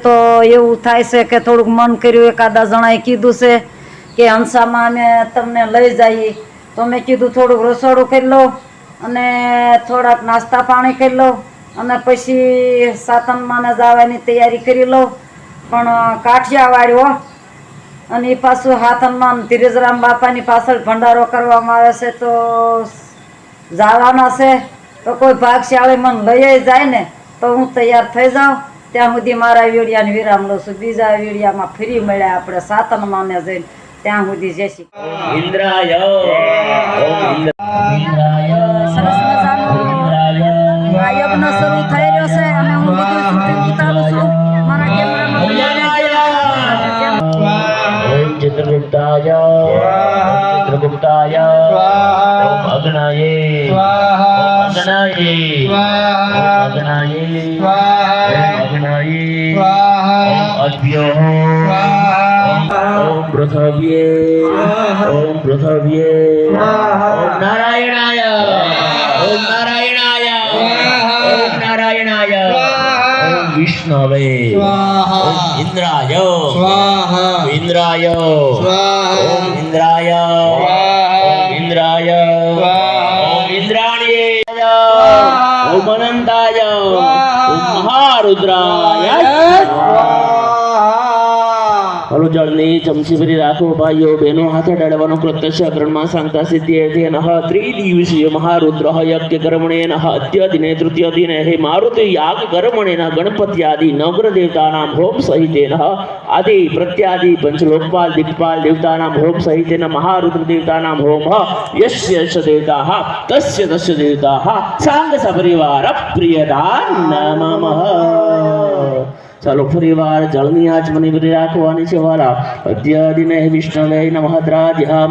તો એવું થાય છે કે થોડુંક મન કર્યું, એકાદા જણાએ કીધું છે કે હંસામાં અમે તમને લઈ જઈએ, તો મેં કીધું થોડુંક રસોડું કરી લો અને થોડાક નાસ્તા પાણી કરી લો અને પછી સાતમમાં જવાની તૈયારી કરી લો. પણ કાઠિયાવાડી હો, અને એ પાછું હાથનમાં ધીરજરામ બાપાની પાછળ ભંડારો કરવામાં આવે છે, તો જવાના છે. તો કોઈ ભાગશાળી મને લઈ જાય ને તો હું તૈયાર થઈ જાઉં. ત્યાં સુધી મારા વીડિયાને વિરામ લઉં છું. બીજા વીડિયામાં ફ્રી મળ્યા આપણે સાતનમાં ને જઈને. ત્યાં સુધી જય શ્રી ઇન્દ્રાય સરસ મજાનો આ યજ્ઞ શરૂ થઈ રહ્યો છે અને હું બધું શૂટિંગ ઉતારું છું. મારા કેમેરામાં ચિત્રગુપ્તાય ચિત્રગુપ્તાય ઓમ અગ્નયે અગ્નયે અગ્નયે અગ્નયે અભ્યો ઓમ પૃથવ્યે ઓમ પૃથવ્યે ઓમ નારાયણાય ઓમ નારાયણાય ઓમ નારાયણાય ઓમ વિષ્ણવે ઓમ ઇન્દ્રાય ઇન્દ્રાય ઓમ ઇન્દ્રાય ઓમ ઇન્દ્રાય ઓમ ઇન્દ્રાણ્યે ઓમ અનંતાય ઓમ મહારુદ્રાય. હલો જળની ચમચી ભરી રાખો ભાઈઓ બહેનો, હાથે ડાળવાનો કૃત્ય અગ્રણમાં સાંગતા સિદ્ધિ નઃ ત્રિદિવસીય મહારુદ્ર યજ્ઞ કર્મણે નઃ અદ્ય દિને તૃતીય દિને હે મારુતિ યાગ કર્મણે નઃ ગણપત્યાદિ નવગ્રહ દેવતાનામ હોમ સહિતેન આદિ પ્રત્યાદિ પંચલોકપાલ દિક્પાલ દેવતાનામ હોમ સહિતેન મહારુદ્ર દેવતાનામ હોમ યસ્ય યસ્ય દેવતાઃ તસ્ય તસ્ય દેવતાઃ સાંગ સપરિવાર પ્રિયતા નમઃ. ચાલો ફરી વાર જળની આચમની ભરી રાખવાની છે વાલા. અદ્ય દિને વિષ્ણવે નમઃ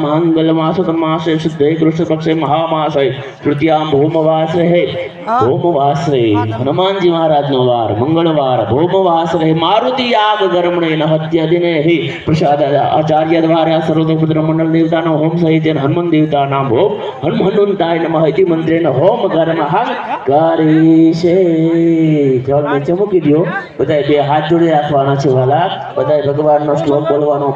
માંગલ માસો માસે શુદ્ધે કૃષ્ણ પક્ષે મહામાસે તૃતીયામ ભૌમવાસરે ભૌમવાસરે હનુમાનજી મહારાજનો વાર મંગળવાર ભૌમવાસરે મારુતિ યાગ કર્મણે નહત્ય દિને હે પ્રસાદ આચાર્ય દ્વારા સર્વોપદ્ર મંડળ દેવતાનો હોમ સહિત હનુમાન દેવતાનામ હોમ હનુમંતાય નમઃ ઇતિ મંત્રેણ હોમ કર્મ કરી છે. જળ નીચે મૂકી દો. બધા બે હાથ જોડી રાખવાના છે વાલા. બધા ભગવાનનો શ્લોક બોલવાનો.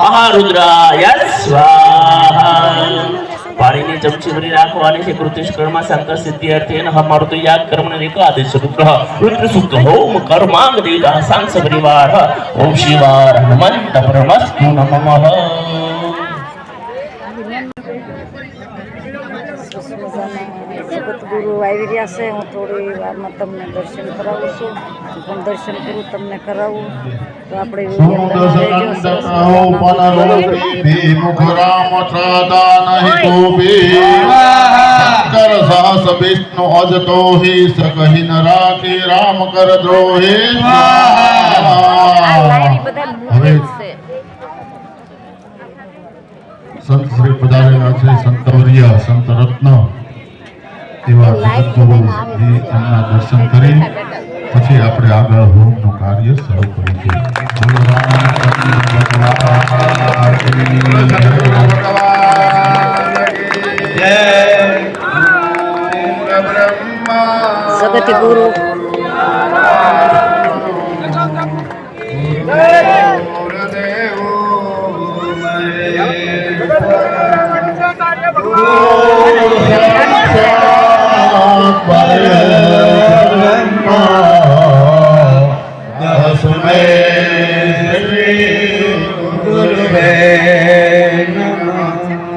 મહારુદ્રાય સ્વાહા. પાણીની ચમચી ભરી રાખવાની છે. કૃતિષ્કર્મા શંકર સિદ્ધિ અમારું તો યાદ કર્મને એકાદશ રુદ્ર રુદ્ર સૂક્ત હોમ કર્માંગ દેવતા સાંસ પરિવાર ઓમ શિવાર હનુમંત પરમસ્તુ નમઃ. જગતગુરુ આવી રહ્યા છે. હું થોડી વારમાં તમને દર્શન કરાવું છું. હું પણ દર્શન કરું, તમને કરાવું. તો આપણે વિષ્ણુ અજતો હિ સકહિ ન રાખી રામ કર દ્રોહી. હવે સંત શ્રી પધારેલા છે, સંતવર્ય સંત રત્ન એવા જગતગુરુજી, એમના દર્શન કરી પછી આપણે આગળ હોમનું કાર્ય શરૂ કરીશું. જગતગુરુ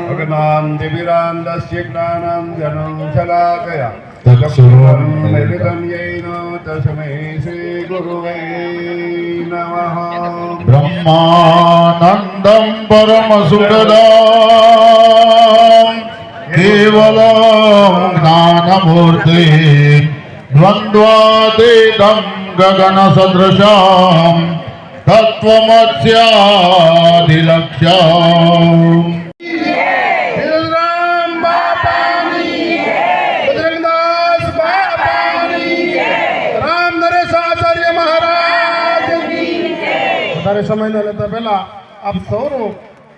भगवान दिव्यराम दस्य ज्ञानं जनं शलाकया तत्सर्वं निर्मितं येन तस्मै श्री गुरुवे नमः. ब्रह्मानन्दं परमसुखदं केवलं ज्ञानमूर्ति द्वन्द्वातीतं गगनसदृशं तत्त्वमस्यादिलक्ष्यम्. સમય ન લેતા પહેલા આપ સૌનો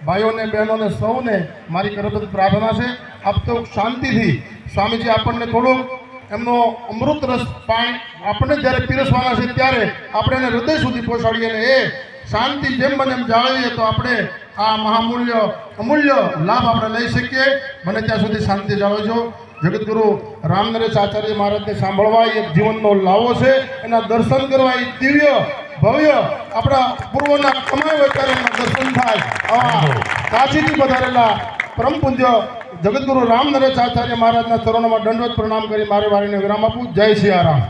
ભાઈઓને બહેનોને સૌને મારી કરત પ્રાર્થના છે. આપ તો શાંતિથી સ્વામીજી આપણને થોડુંક એમનો અમૃત રસ પાણી આપણને જ્યારે પીરસવાના છે ત્યારે આપણે એને હૃદય સુધી પહોંચાડીએ અને એ શાંતિ જેમ બને એમ જાળવીએ તો આપણે આ મહામૂલ્ય અમૂલ્ય લાભ આપણે લઈ શકીએ. બને ત્યાં સુધી શાંતિ જાળવજો. જગતગુરુ રામનરેશ આચાર્ય મહારાજને સાંભળવા એ જીવનનો લાવો છે, એના દર્શન કરવા એ દિવ્ય ભવ્ય આપણા પૂર્વના કમાય વિચારોના દર્શન થાય. આવા કાશીથી પધારેલા પરમ પૂજ્ય જગતગુરુ રામનરેશ આચાર્ય મહારાજના ચરણોમાં દંડવત પ્રણામ કરી મારી વાણીને વિરામ આપું. જય સિયારામ.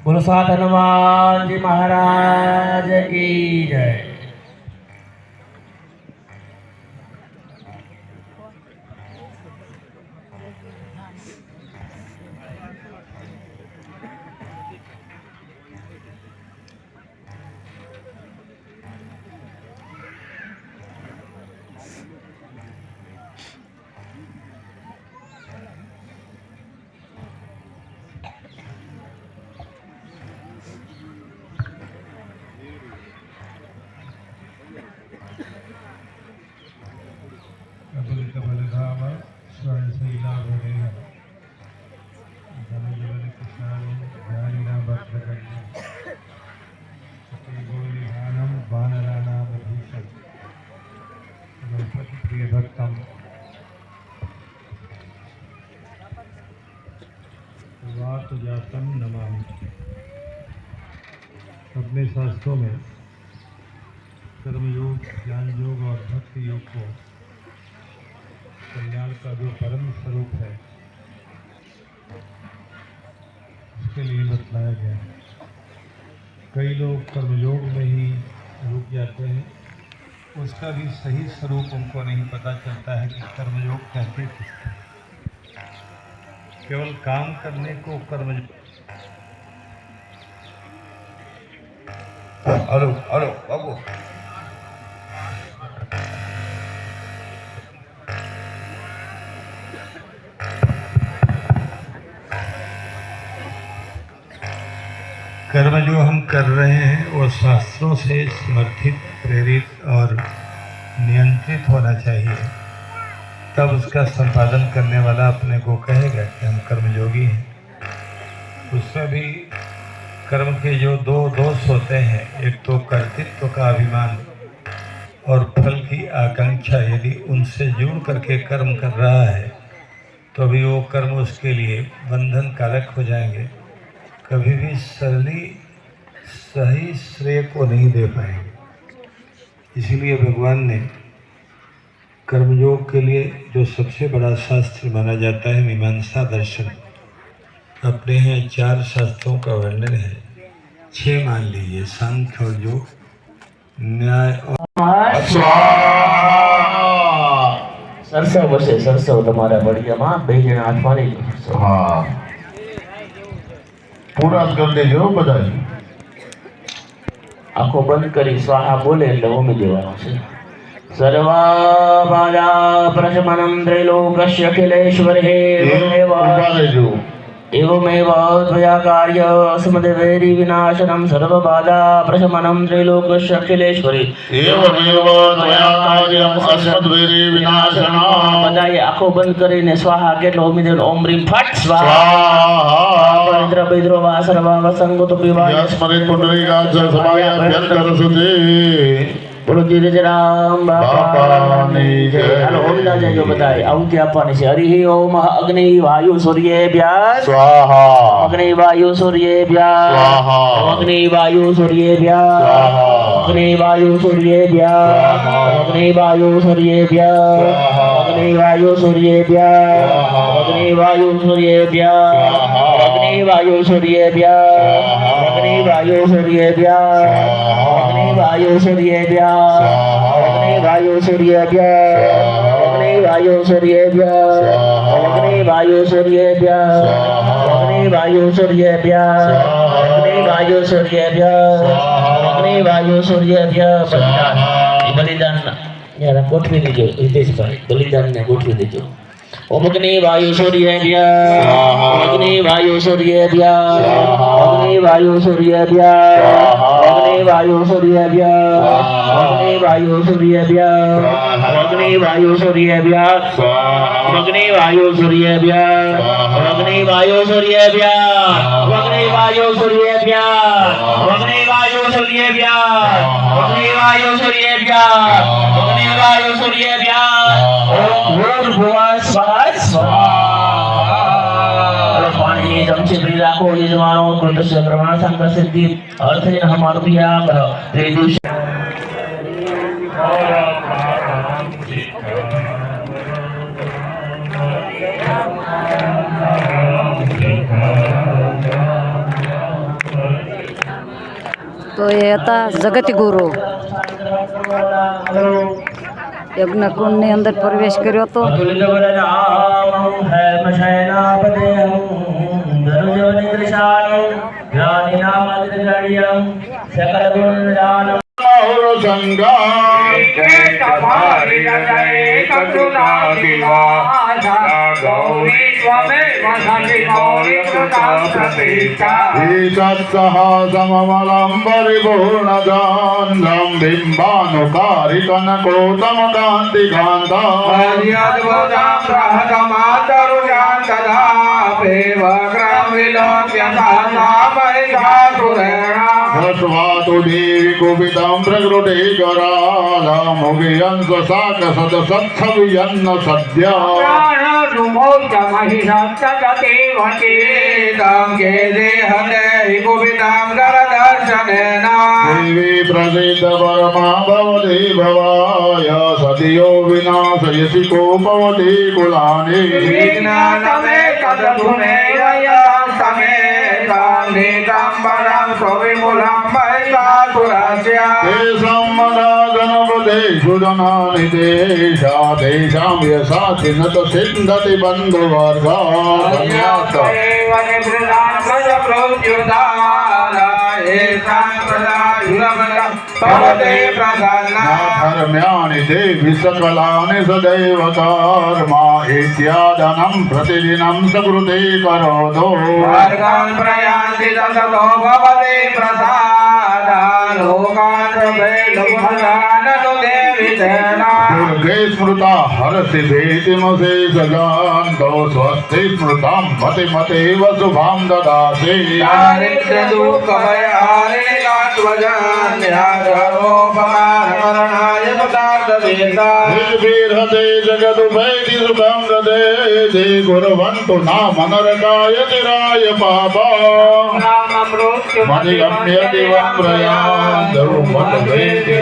બોલો સાત હનુમાનજી મહારાજ કી જય. अपने शास्त्रों में कर्मयोग, ज्ञान योग और भक्ति योग को कल्याण का जो परम स्वरूप है उसके लिए बतलाया गया है. कई लोग कर्मयोग में ही रुक जाते हैं, उसका भी सही स्वरूप उनको नहीं पता चलता है कि कर्मयोग कहते किसको. केवल काम करने को कर्मयोग. हेलो हेलो बाबू. कर्म जो हम कर रहे हैं वो शास्त्रों से समर्थित, प्रेरित और नियंत्रित होना चाहिए. तब उसका संपादन करने वाला अपने को कहेगा कि हम कर्मयोगी हैं. उसमें भी कर्म के जो दो दोष होते हैं, एक तो कर्तृत्व का अभिमान और फल की आकांक्षा. यदि उनसे जुड़ करके कर्म कर रहा है तो भी वो कर्म उसके लिए बंधन कारक हो जाएंगे. कभी भी सही श्रेय को नहीं दे पाएंगे. इसीलिए भगवान ने कर्मयोग के लिए जो सबसे बड़ा शास्त्र माना जाता है मीमांसा दर्शन। अपने यहाँ 4 शास्त्रों का वर्णन है, 6 मान लीजिए, सांख्य और योग, न्याय और સરસવ વસે સરસવ તમારા બળિયામાં બે જણા હાથ મારી લો. हाँ पूरा कर देજો બધા. આંખો બંધ કરી સ્વાહા બોલે એટલે હોમી દેવાનો છે. સર્વાબાધા પ્રશમનમ ત્રૈલોક્ય અખિલેશ્વર હે ઉભા રહેજો. एवमेव त्वया कार्य अस्मद्वैरी विनाशनं सर्वबाधा प्रशमनं त्रैलोक्यस्य अखिलेश्वरी. एवमेव त्वया कार्यम् अस्मद्वैरी विनाशनम्. બધાએ આંખો બંધ કરીને સ્વાહા કેટલો ઉમી દેવાનો. ઓમ રીમ ફટ સ્વાહા. स्वाहा પવિત્ર બૈદ્રો વા સર્વા વસંગતો પીવાય. यस्मरेत् पुंडरीकाक्ष समाय अभ्यन्तरसुते. બોલો ધીરજરામ બાપાની જય. હાલો ઓમ ના જજો બધાએ આહુતિ આપવાની છે. હરિ ઓમ અગ્નિ વાયુ સૂર્યેભ્યઃ स्वाहा અગ્નિ વાયુ સૂર્યેભ્યઃ स्वाहा અગ્નિ વાયુ સૂર્યેભ્યઃ स्वाहा અગ્નિ વાયુ સૂર્યેભ્યઃ અગ્નિ વાયુ સૂર્યેભ્યઃ અગ્નિ વાયુ સૂર્યેભ્યઃ અગ્નિ વાયુ સૂર્યેભ્યઃ અગ્નિ વાયુ સૂર્યેભ્યઃ અગ્નિ વાયુ સૂર્યેભ્યઃ અગ્નિ વાયુ સૂર્યેભ્યઃ અગ્નિ વાયુ સૂર્યેભ્યઃ અગ્નિ વાયુ સૂર્યેભ્યઃ અગ્નિ વાયુ સૂર્યેભ્યઃ અગ્નિ વાયુ સૂર્યેભ્યઃ અગ્નિ વાયુ સૂર્યેભ્યઃ અગ્નિ વાયુ સૂર્યેભ્યઃ. બલિદાન યાર ગોઠવી દેજો હિતેશભાઈ, બલિદાનને ગોઠવી દેજો. ઓમ અગ્નિ વાયુ સૂર્યેભ્યઃ અગ્નિ વાયુ સૂર્યેભ્યઃ અગ્નિ વાયુ સૂર્યેભ્યઃ અગ્નિ વાયુ સૂર્યેભ્યઃ અગ્નિ વાયુ સૂર્યેભ્યઃ અગ્નિ વાયુ સૂર્યેભ્યઃ અગ્નિ વાયુ સૂર્યેભ્યઃ અગ્નિ વાયુ સૂર્યેભ્યઃ અગ્નિ વાયુ સૂર્યેભ્યઃ અગ્નિ વાયુ સૂર્યેભ્યઃ અગ્નિ વાયુ સૂર્યેભ્યઃ અગ્નિ વાયુ સૂર્યેભ્યઃ. ઓમ ભૂર્ભુવઃ સ્વઃ સ્વાહા. પાણી ચમચી ભરી રાખો. યજમાનો કૃતસ્ય પ્રમાણ સંગ સિદ્ધિ અર્થે હમારો ત્યાગ ત્રિદુષ. તો એ હતા જગતગુરુ. યજ્ઞકુંડની અંદર પ્રવેશ કર્યો હતો. सममलं परिपूर्णदान्धं बिम्बानुकारिकनकोतमकान्तिकान्तं देवी कुपितं प्रकृते करालमुगियन् सत्सवियन्न सद्या देवी प्रसीद परमा भवति भवाय सतियो विनाशयसि कोपवति कुलानि गणपतेषु जनानि तेषां यशाति न तु सिन्धति बन्धुवर्गा धर्म्याणि देवि सकलानि सदैव कर्मा इत्यादनं प्रतिदिनं सकृते करोतु प्रयान्ति ततो भवते प्रसादान् लोकान् प्रभेदुभगाननु देवि तेन दुर्गे स्मृता हरसि भीतिमशेषगान्तो स्वस्ति स्मृतां मतिमतेव शुभां ददासि दारिद्र्यदुःखभयहारे कात्वजान्यागरोपमानकरणाय सुतार्थवेदा निर्भिर्हते जगदुभैति सुखं ददे ते कुर्वन्तु नाम नरकाय तिराय पापा मदिगम्य दिवं प्रयान्तु मद्वेति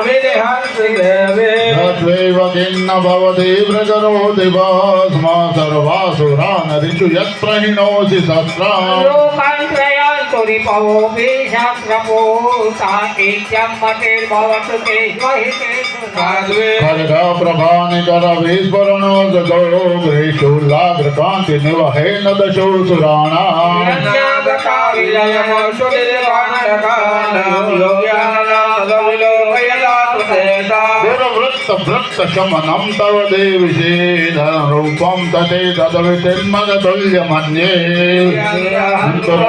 विदेहन्त वासुदेवे तथैव किन्न भवति व्रजरोधि भस्मा सर्वासुरान् ऋषु यत्प्रहिणोषि शस्त्रान् लोकान्त्रयान्तु रिपवोऽपि शास्त्रपूर्ताकीत्यं मतिर्भवतु ते स्वहिते साध्वे खड्गप्रभानिकरविस्फुरणो ददो गृहीशूलाग्रकान्ति निवहेन दशो सुराणाम् यज्ञागता विजयमो सुदेवानकानां योग्यानन्दविलोकयदातुसेता दुर्वृत्तभृत्तशमनं तव देविषे धनरूपं तते तदवितिन्मगतुल्यमन्ये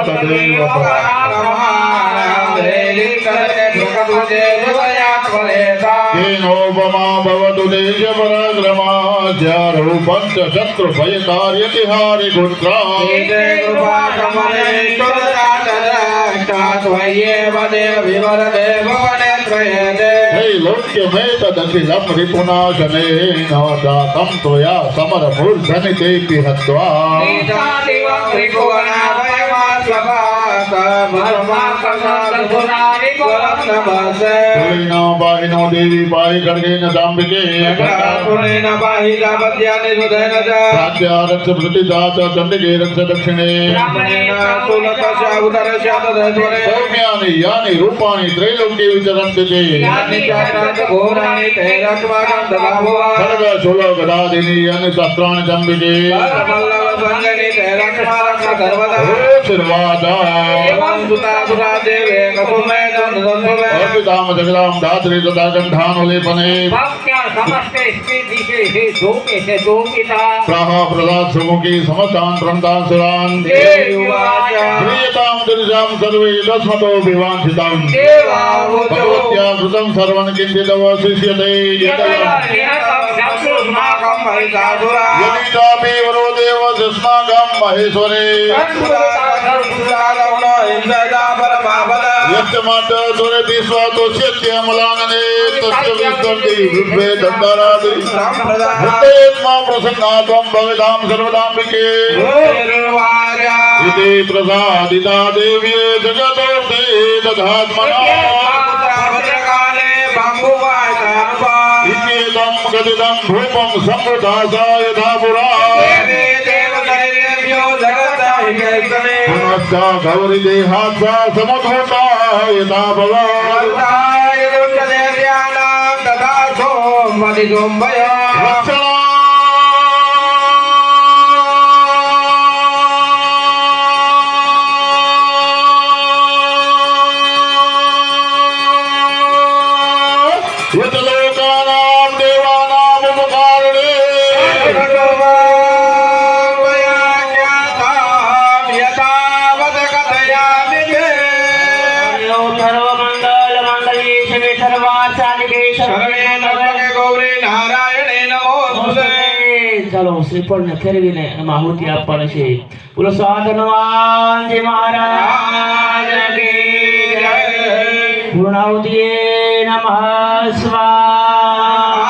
तदेव केनोपमा भवतु देशपराक्रमास्य रूपं च शत्रुभयकार्यतिहारिपुत्रा त्रैलोक्यमेतदखिलं रिपुनाशनेन जातं त्वया समरमूर्धनितेऽपि हत्वा कुलीनो बाहिनो देवी पाहि खड्गेन दाम्बिके राज्यारक्ष प्रतिदा च चण्डिके रक्ष दक्षिणे सौम्यानि यानि रूपाणि त्रैलोक्ये विचरन्ति ते खड्ग शूल गदादीनि यानि शस्त्राणि दम्बिके अर्पितां जगदां धात्री तथा गन्धानुलेपने प्राह प्रदात् सुमुखी समस्तान् प्रणतान् सुरान् प्रीयतां दृशां सर्वे तस्मतो विवाञ्छितां भगवत्या कृतं सर्वं किञ्चिदवशिष्यते यदि चापि वरो देव अस्माकं महेश्वरे यस्मात् दुरेति स्वतोष्यत्यमलानने तस्य विस्तरति विद्वे दण्डरादि हृदयेत्मा प्रसन्ना त्वं भवतां सर्वदाम्बिके इति प्रसादिता देव्ये जगदोऽर्थे दधात्मना इत्येतं कथितं भूपं संवृता सा यथा पुरा पुनश्च गौरी देहात्सा समुद्भूता यथा भवा रक्षणा यतलोकानां देवानां उपकारणे ચાલો શ્રીફળ ને ફેરવીને એમાં આહુતિ આપવાની છે. બોલો સાધનવાનજી મહારાજ કી જય. પૂર્ણાહુતિએ નમઃ સ્વાહા.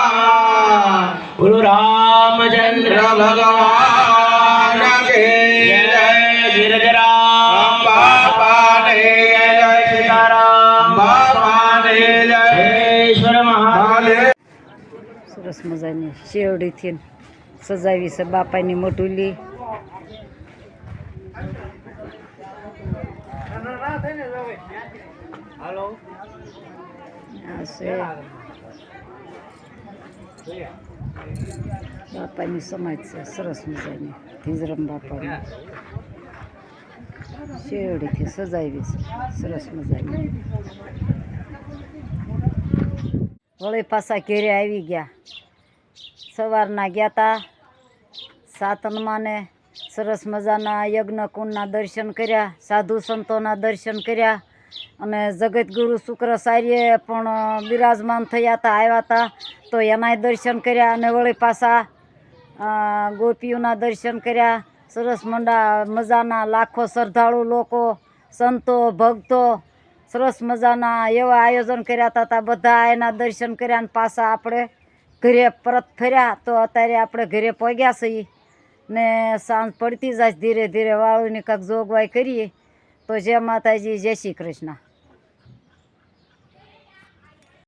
બોલો રામચંદ્ર ભગવાન કી જય. ગિરજરામ બાપાને જય. સીતારામ બાપાને જય. ઈશ્વર મહાદેવ. સરસ મજાની શેરડીથી સજાવી છે બાપાની મોટુલી. આ છે બાપાની સમાજ છે સરસ મજાની. ધીજરમ બાપાની શેરડીથી સજાવી છે સરસ મજાની. વળી પાછા ઘેરે આવી ગયા. સવારના ગયા તા સાતનમાં ને સરસ મજાના યજ્ઞકુંડના દર્શન કર્યા, સાધુ સંતોના દર્શન કર્યા અને જગતગુરુ શુક્રાચાર્ય પણ બિરાજમાન થયા હતા, આવ્યા હતા તો એનાય દર્શન કર્યા. અને વળી પાછા ગોપીઓના દર્શન કર્યા. સરસ મજાના લાખો શ્રદ્ધાળુ લોકો, સંતો, ભક્તો સરસ મજાના એવા આયોજન કર્યા હતા. બધા એના દર્શન કર્યા અને પાછા આપણે ઘરે પરત ફર્યા. તો અત્યારે આપણે ઘરે પહોંચ્યા છીએ ને સાંજ પડતી જાય ધીરે ધીરે વાળુની કાંઈક જોગવાઈ કરીએ. તો જય માતાજી, જય શ્રી કૃષ્ણ.